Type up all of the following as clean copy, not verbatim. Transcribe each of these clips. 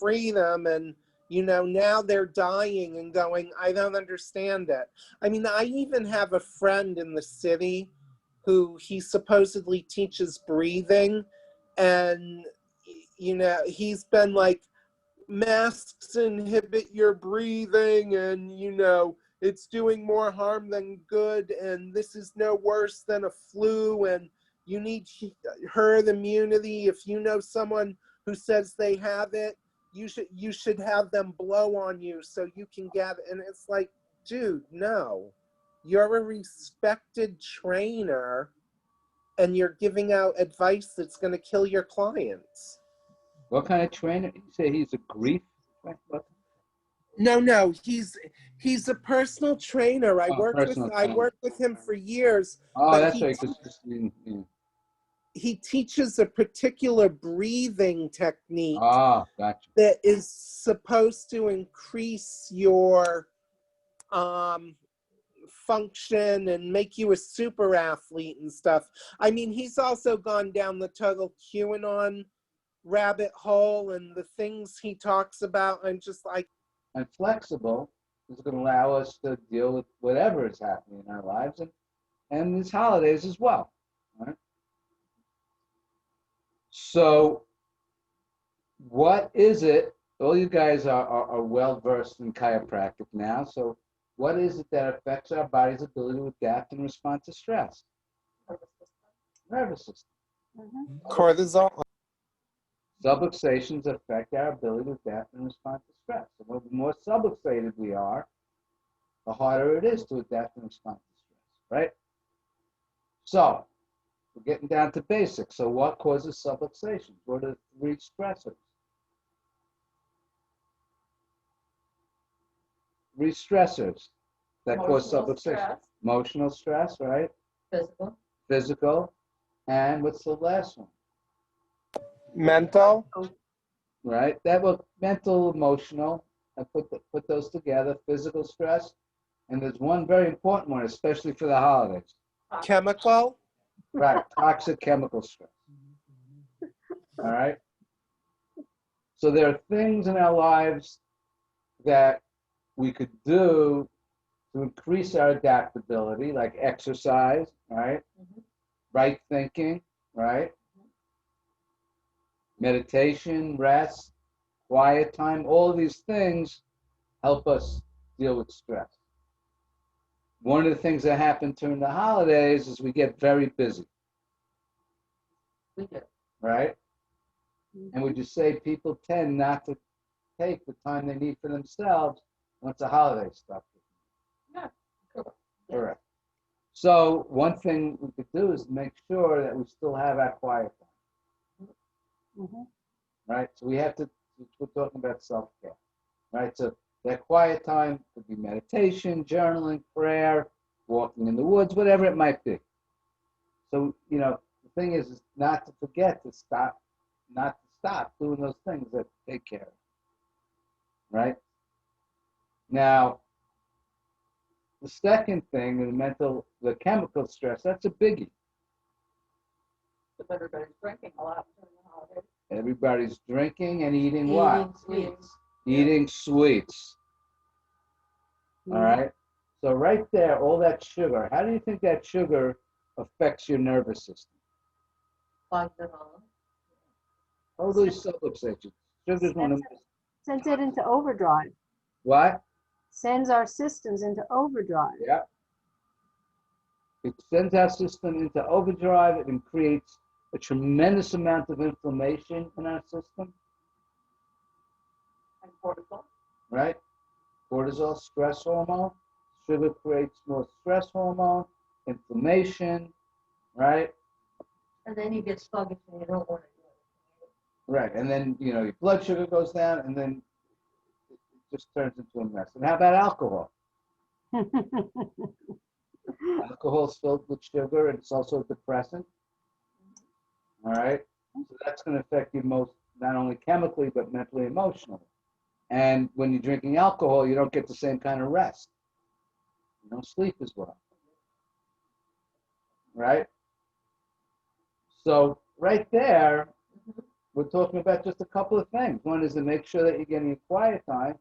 free them, and now they're dying and going, I don't understand it. I mean, I even have a friend in the city who he supposedly teaches breathing, and he's been like, masks inhibit your breathing, and it's doing more harm than good, and this is no worse than a flu, and you need herd immunity. If you know someone who says they have it, you should have them blow on you so you can get it. And it's like, dude, no. You're a respected trainer, and you're giving out advice that's going to kill your clients. What kind of trainer? You say he's a grief? No, he's a personal trainer. I worked with him for years. Oh, but that's right. He teaches a particular breathing technique gotcha. that is supposed to increase your function and make you a super athlete and stuff. I mean, he's also gone down the total QAnon rabbit hole, and the things he talks about, I'm just like. And flexible is going to allow us to deal with whatever is happening in our lives and these holidays as well. Right? So what is it? All you guys are well versed in chiropractic now. So what is it that affects our body's ability to adapt and respond to stress? Nervous system. Mm-hmm. Cortisol. Subluxations affect our ability to adapt and respond to stress. So the more subluxated we are, the harder it is to adapt and respond to stress, right? So we're getting down to basics. So what causes subluxation? What are the 3 stressors? 3 stressors that cause subluxation. Emotional stress, right? Physical. And what's the last one? Mental. Right? That was mental, emotional. I put those together. Physical stress. And there's one very important one, especially for the holidays. Chemical. Right. Toxic chemical stress. All right? So there are things in our lives that we could do to increase our adaptability, like exercise, right? Mm-hmm. Right thinking, right? Meditation, rest, quiet time, all of these things help us deal with stress. One of the things that happen during the holidays is we get very busy. We do. Right? Mm-hmm. And would you say people tend not to take the time they need for themselves once the holidays start? Yeah. Correct. So one thing we could do is make sure that we still have our quiet time. Mm-hmm. Right? So we're talking about self-care. Right? So that quiet time could be meditation, journaling, prayer, walking in the woods, whatever it might be. So, the thing is not to forget to stop doing those things that take care of. Right? Now, the second thing, the chemical stress, that's a biggie. Because everybody's drinking a lot during the holidays. Everybody's drinking and eating what? Sweets. Eating sweets. Mm-hmm. All right? So right there, all that sugar, how do you think that sugar affects your nervous system? Totally subluxation. Sugar's one of sends it into overdrive. What? Sends our systems into overdrive. Yeah. It sends our system into overdrive and creates a tremendous amount of inflammation in our system. And cortisol. Right? Cortisol, stress hormone. Sugar creates more stress hormone, inflammation, right? And then you get sluggish and you don't want to do it. Right. And then, your blood sugar goes down, and then it just turns into a mess. And how about alcohol? Alcohol is filled with sugar, and it's also a depressant. All right? So that's going to affect you not only chemically, but mentally, emotionally. And when you're drinking alcohol, you don't get the same kind of rest. You don't sleep as well. Right? So right there, we're talking about just a couple of things. One is to make sure that you're getting your quiet time.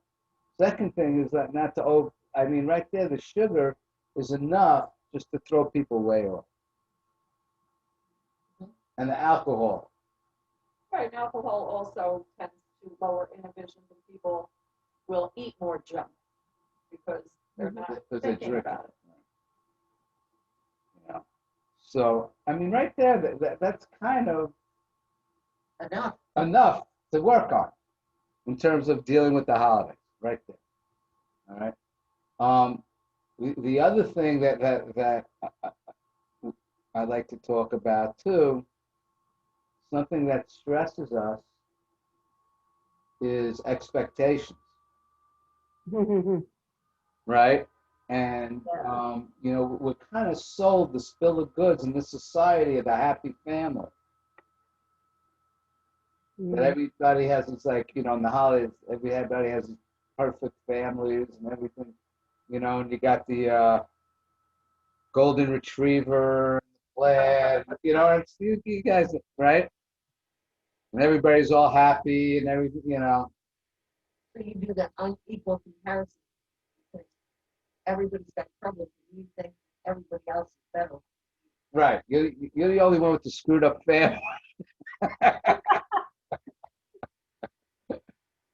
Second thing is that not to over. I mean, right there, the sugar is enough just to throw people way off, and the alcohol. Right, and alcohol also tends to lower inhibitions, and people will eat more junk because they're not Because they thinking drink about it. You know. So I mean, right there, that's kind of enough to work on in terms of dealing with the holidays. Right there. All right. The other thing that I'd like to talk about too, something that stresses us is expectations, right? And you know, we're kind of sold the spill of goods in this society of the happy family. That everybody has, it's like, you know, in the holidays, everybody has perfect families and everything, you know, and you got the golden retriever, lab, you know, it's you guys, right? And everybody's all happy and everything, you know. So you do that unequal comparison because everybody's got trouble and you think everybody else is better. Right. You're the only one with the screwed up family.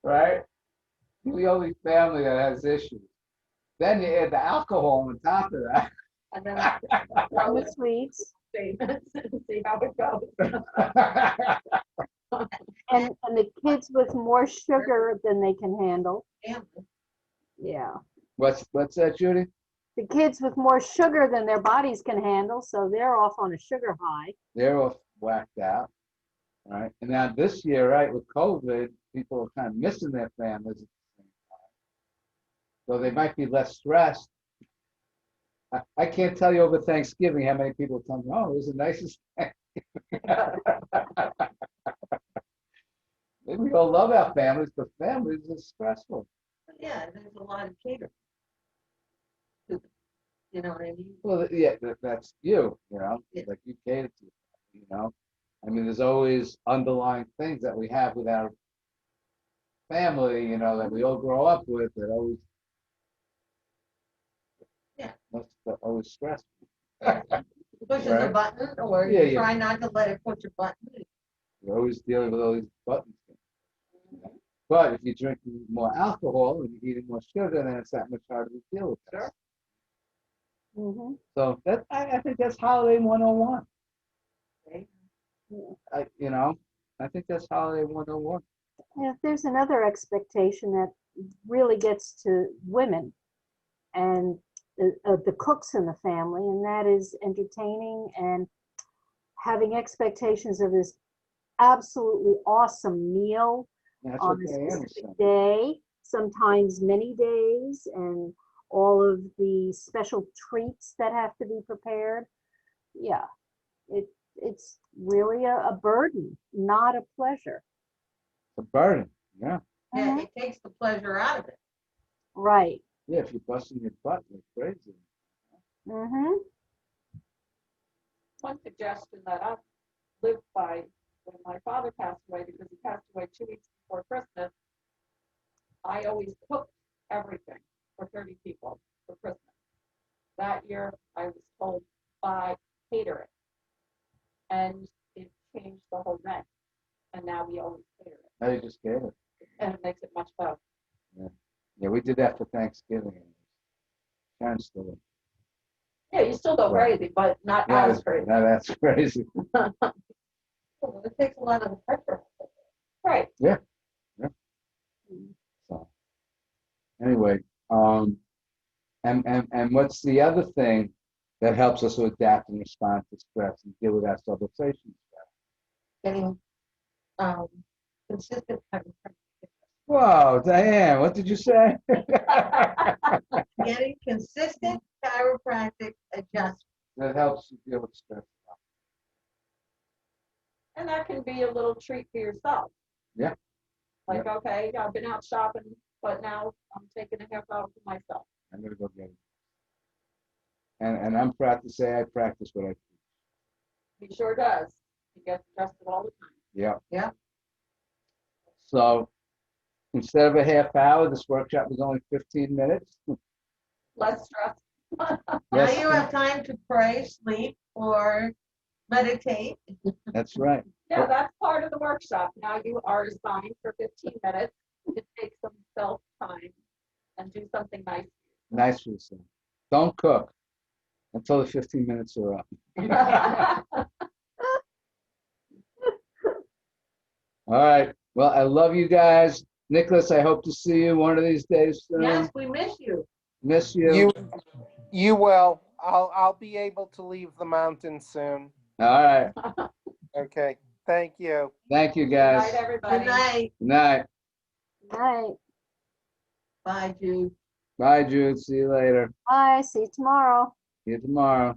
Right? You're the only family that has issues. Then you add the alcohol on top of that. And then And the sweets. statements and see how it goes. And the kids with more sugar than they can handle. Family. Yeah. What's that, Judy? The kids with more sugar than their bodies can handle, so they're off on a sugar high. They're all whacked out. Right. And now this year, right, with COVID, people are kind of missing their families at the same time. So they might be less stressed. I can't tell you over Thanksgiving how many people tell me, oh, it was the nicest Thanksgiving. We all love our families, but families are stressful. But yeah, there's a lot of catering. You know what I mean? Well, yeah, that's you know, Yeah. like you cater to, you know. I mean, there's always underlying things that we have with our family, you know, that we all grow up with that always, Yeah. that always stress. Pushes a Right. button or Yeah, you yeah. try not to let it push a button. You're always dealing with all these buttons. But if you're drinking more alcohol and you're eating more sugar, then it's that much harder to deal with that. Sure. Mm-hmm. So I think that's holiday 101. Okay? You know, I think that's holiday 101. Yeah, there's another expectation that really gets to women and the cooks in the family, and that is entertaining and having expectations of this absolutely awesome meal That's on what a Diane was specific saying. day, sometimes many days, and all of the special treats that have to be prepared. Yeah, it's really a burden, not a pleasure. It's a burden. Yeah. Yeah, it takes the pleasure out of it. Right. Yeah, if you're busting your butt like crazy. Mm-hmm. One suggestion that I've lived by when my father passed away, because he passed away 2 weeks before Christmas, I always cooked everything for 30 people for Christmas. That year, I was told by cater it, and it changed the whole menu. And now we always cater it, Now you just gave it. and it makes it much better. Yeah, we did that for Thanksgiving. Kind of still. Yeah, you still go Right. crazy, but not Yeah, as crazy. now that's crazy. Well, it takes a lot of the pressure. Right. So anyway, and what's the other thing that helps us to adapt and respond to stress and deal with our civilizations? Getting consistent chiropractic. Whoa, Diane, what did you say? Getting consistent chiropractic adjustment. That helps you deal with stress. And that can be a little treat for yourself. Yeah. Like, okay, I've been out shopping, but now I'm taking a half hour for myself. I'm gonna go get it. And I'm proud to say I practice what I preach. He sure does. He gets adjusted all the time. Yeah. Yeah. So instead of a half hour, this workshop was only 15 minutes. Less stress. Now Yes, you have time to pray, sleep, or meditate. that's right. Yeah, that's part of the workshop. Now you are assigned for 15 minutes to take some self-time and do something nice. Nice for yourself. Don't cook until the 15 minutes are up. All right. Well, I love you guys. Nicholas, I hope to see you one of these days soon. Yes, we miss you. Miss you. You will. I'll be able to leave the mountain soon. All right. Okay. Thank you. Thank you, Good night, guys. everybody. Good night. Good night. Right. Bye, Jude. Bye, Jude. See you later. Bye. See you tomorrow. See you tomorrow.